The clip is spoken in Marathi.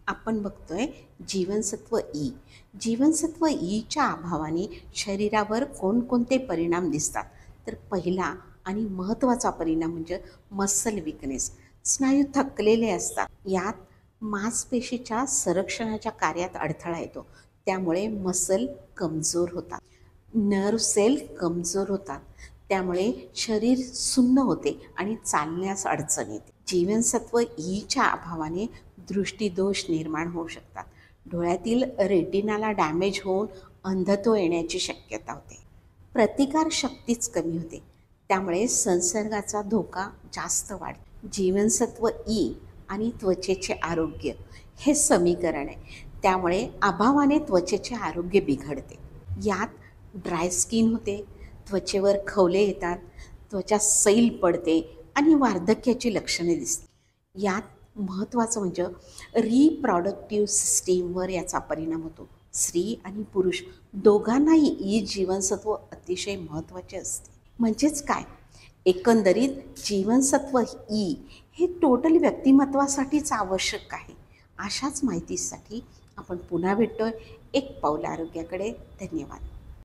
आपण बघतोय जीवनसत्व ई. जीवनसत्व ईच्या अभावाने शरीरावर कोणकोणते परिणाम दिसतात? तर पहिला आणि महत्त्वाचा परिणाम म्हणजे मसल विकनेस. स्नायू थकलेले असतात. यात मांसपेशीच्या संरक्षणाच्या कार्यात अडथळा येतो. त्यामुळे मसल कमजोर होतात. नर्व सेल कमजोर होतात. त्यामुळे शरीर सुन्न होते आणि चालण्यास अडचण येते. जीवनसत्व ईच्या अभावाने दृष्टीदोष निर्माण होऊ शकतात. डोळ्यातील रेटिनाला डॅमेज होऊन अंधत्व येण्याची शक्यता होते. प्रतिकार शक्तीच कमी होते. त्यामुळे संसर्गाचा धोका जास्त वाढतो. जीवनसत्व ई आणि त्वचेचे आरोग्य हे समीकरण आहे. त्यामुळे अभावाने त्वचेचे आरोग्य बिघडते. यात ड्राय स्किन होते, त्वचेवर खवले येतात, त्वचा सैल पडते आणि वार्धक्याची लक्षणे दिसतात. यात महत्त्वाचं म्हणजे रिप्रॉडक्टिव्ह सिस्टीमवर याचा परिणाम होतो. स्त्री आणि पुरुष दोघांनाही ई जीवनसत्व अतिशय महत्त्वाचे असते. म्हणजेच काय, एकंदरीत जीवनसत्व ई हे टोटल व्यक्तिमत्वासाठीच आवश्यक आहे. अशाच माहितीसाठी आपण पुन्हा भेटतोय एक पाऊल आरोग्याकडे. धन्यवाद.